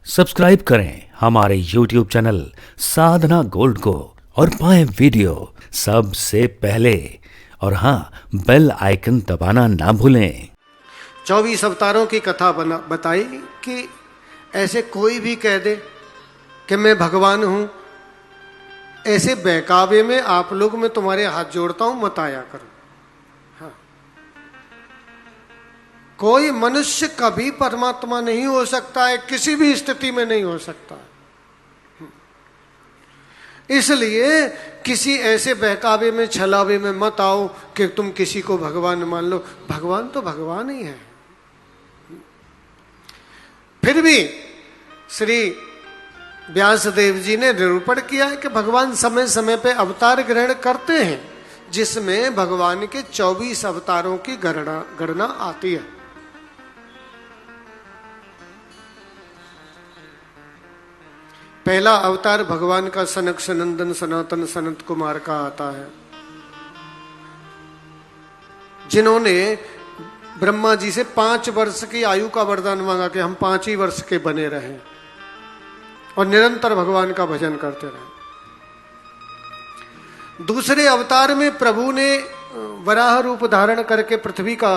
Subscribe करें हमारे YouTube channel साधना gold को और पाएं वीडियो सबसे पहले। और हाँ, बेल आइकन दबाना ना भूलें। 24 अवतारों की कथा बताई कि ऐसे कोई भी कह दे कि मैं भगवान हूं, ऐसे बहकावे में आप लोग मैं तुम्हारे हाथ जोड़ता हूं, मत आया करो। हाँ, कोई मनुष्य कभी परमात्मा नहीं हो सकता है, किसी भी स्थिति में नहीं हो सकता है। इसलिए किसी ऐसे बहकावे में छलावे में मत आओ कि तुम किसी को भगवान मान लो। भगवान तो भगवान ही है। फिर भी श्री व्यासदेव जी ने निरूपण किया है कि भगवान समय समय पे अवतार ग्रहण करते हैं, जिसमें भगवान के 24 अवतारों की गणना आती है। पहला अवतार भगवान का सनक सनंदन सनातन सनत कुमार का आता है, जिन्होंने ब्रह्मा जी से 5 वर्ष की आयु का वरदान मांगा कि हम 5 ही वर्ष के बने रहें और निरंतर भगवान का भजन करते रहें। दूसरे अवतार में प्रभु ने वराह रूप धारण करके पृथ्वी का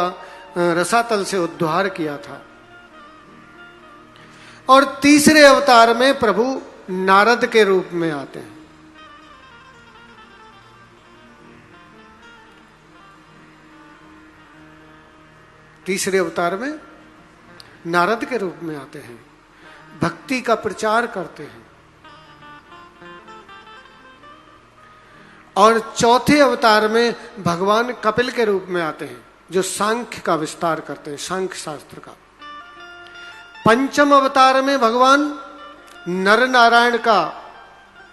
रसातल से उद्धार किया था। और तीसरे अवतार में प्रभु नारद के रूप में आते हैं। तीसरे अवतार में नारद के रूप में आते हैं, भक्ति का प्रचार करते हैं। और चौथे अवतार में भगवान कपिल के रूप में आते हैं, जो सांख्य का विस्तार करते हैं, सांख्य शास्त्र का। पंचम अवतार में भगवान नर नारायण का,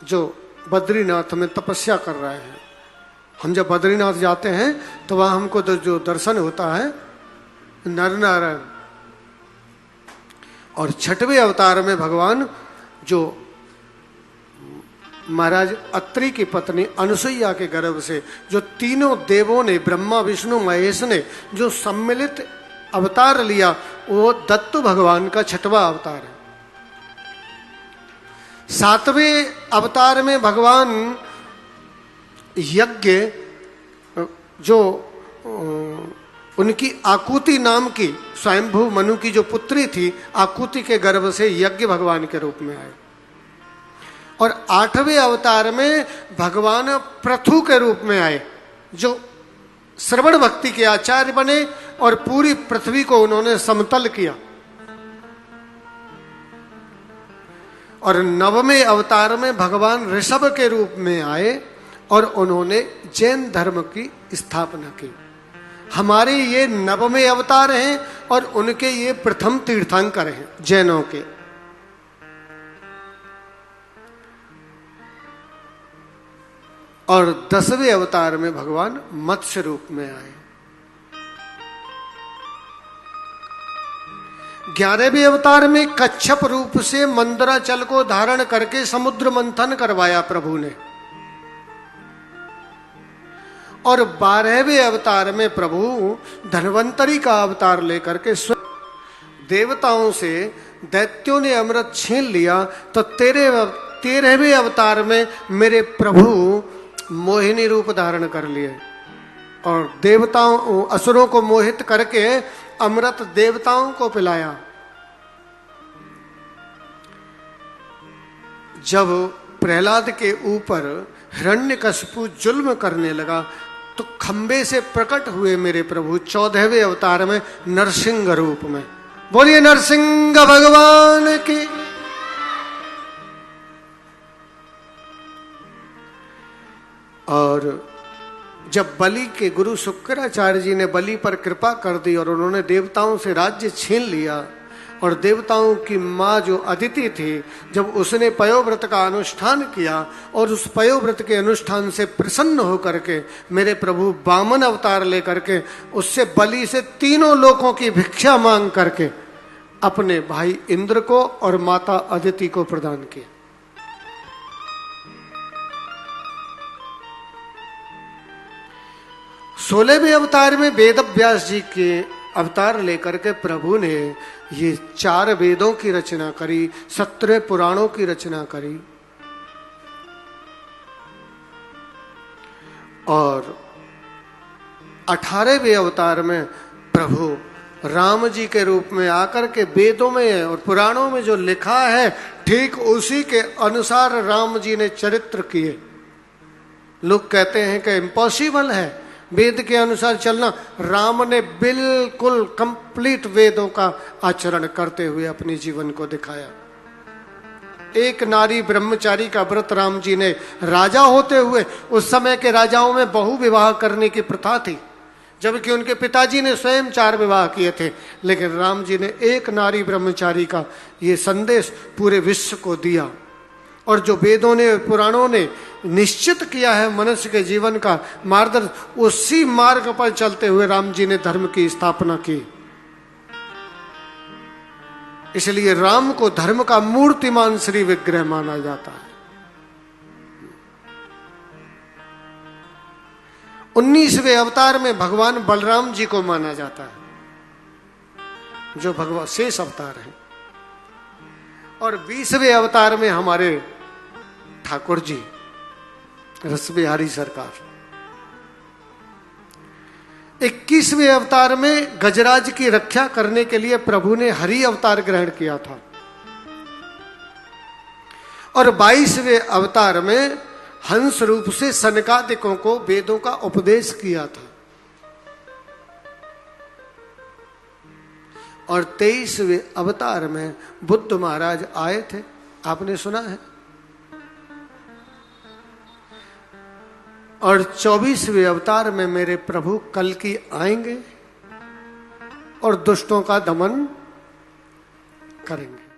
जो बद्रीनाथ में तपस्या कर रहे हैं। हम जब बद्रीनाथ जाते हैं तो वहां हमको जो दर्शन होता है नर नारायण। और छठवें अवतार में भगवान जो महाराज अत्रि की पत्नी अनुसुईया के गर्भ से जो तीनों देवों ने, ब्रह्मा विष्णु महेश ने जो सम्मिलित अवतार लिया, वो दत्त भगवान का छठवां अवतार है। सातवें अवतार में भगवान यज्ञ, जो उनकी आकुति नाम की स्वयंभू मनु की जो पुत्री थी, आकुति के गर्भ से यज्ञ भगवान के रूप में आए। और आठवें अवतार में भगवान पृथु के रूप में आए, जो श्रवण भक्ति के आचार्य बने और पूरी पृथ्वी को उन्होंने समतल किया। और नववें अवतार में भगवान ऋषभ के रूप में आए और उन्होंने जैन धर्म की स्थापना की। हमारे ये नववें अवतार हैं और उनके ये प्रथम तीर्थंकर हैं जैनों के। और 10वें अवतार में भगवान मत्स्य रूप में आए। 11वें अवतार में कच्छप रूप से मंदराचल को धारण करके समुद्र मंथन करवाया प्रभु ने। और 12वें अवतार में प्रभु धन्वंतरी का अवतार लेकर के देवताओं से दैत्यों ने अमृत छीन लिया, तो 13वें अवतार में मेरे प्रभु मोहिनी रूप धारण कर लिए और देवताओं असुरों को मोहित करके अमृत देवताओं को पिलाया। जब प्रहलाद के ऊपर हिरण्यकशिपु जुल्म करने लगा, तो खंबे से प्रकट हुए मेरे प्रभु 14वें अवतार में नरसिंह रूप में। बोलिए नरसिंह भगवान की। और जब बलि के गुरु शुक्राचार्य जी ने बलि पर कृपा कर दी और उन्होंने देवताओं से राज्य छीन लिया, और देवताओं की माँ जो अदिति थी, जब उसने पयोव्रत का अनुष्ठान किया और उस पयोव्रत के अनुष्ठान से प्रसन्न होकर के मेरे प्रभु वामन अवतार लेकर के उससे बलि से तीनों लोकों की भिक्षा मांग करके अपने भाई इंद्र को और माता अदिति को प्रदान किया। सोलहवें अवतार में वेद व्यास जी के अवतार लेकर के प्रभु ने ये 4 वेदों की रचना करी, 17 पुराणों की रचना करी और 18वें अवतार में प्रभु राम जी के रूप में आकर के वेदों में और पुराणों में जो लिखा है ठीक उसी के अनुसार राम जी ने चरित्र किए। लोग कहते हैं कि इम्पॉसिबल है वेद के अनुसार चलना, राम ने बिल्कुल कंप्लीट वेदों का आचरण करते हुए अपने जीवन को दिखाया। एक नारी ब्रह्मचारी का व्रत राम जी ने, राजा होते हुए, उस समय के राजाओं में बहु विवाह करने की प्रथा थी, जबकि उनके पिताजी ने स्वयं 4 विवाह किए थे, लेकिन राम जी ने एक नारी ब्रह्मचारी का ये संदेश पूरे विश्व को दिया। और जो वेदों ने, पुराणों ने निश्चित किया है मनुष्य के जीवन का मार्गदर्शन, उसी मार्ग पर चलते हुए राम जी ने धर्म की स्थापना की। इसलिए राम को धर्म का मूर्तिमान श्री विग्रह माना जाता है। 19वें अवतार में भगवान बलराम जी को माना जाता है, जो भगवान शेष अवतार है। और 20वें अवतार में हमारे ठाकुर जी रस बिहारी सरकार। 21वें अवतार में गजराज की रक्षा करने के लिए प्रभु ने हरि अवतार ग्रहण किया था। और 22वें अवतार में हंस रूप से सनकादिकों को वेदों का उपदेश किया था। और 23वें अवतार में बुद्ध महाराज आए थे, आपने सुना है। और 24वें अवतार में मेरे प्रभु कल्कि आएंगे और दुष्टों का दमन करेंगे।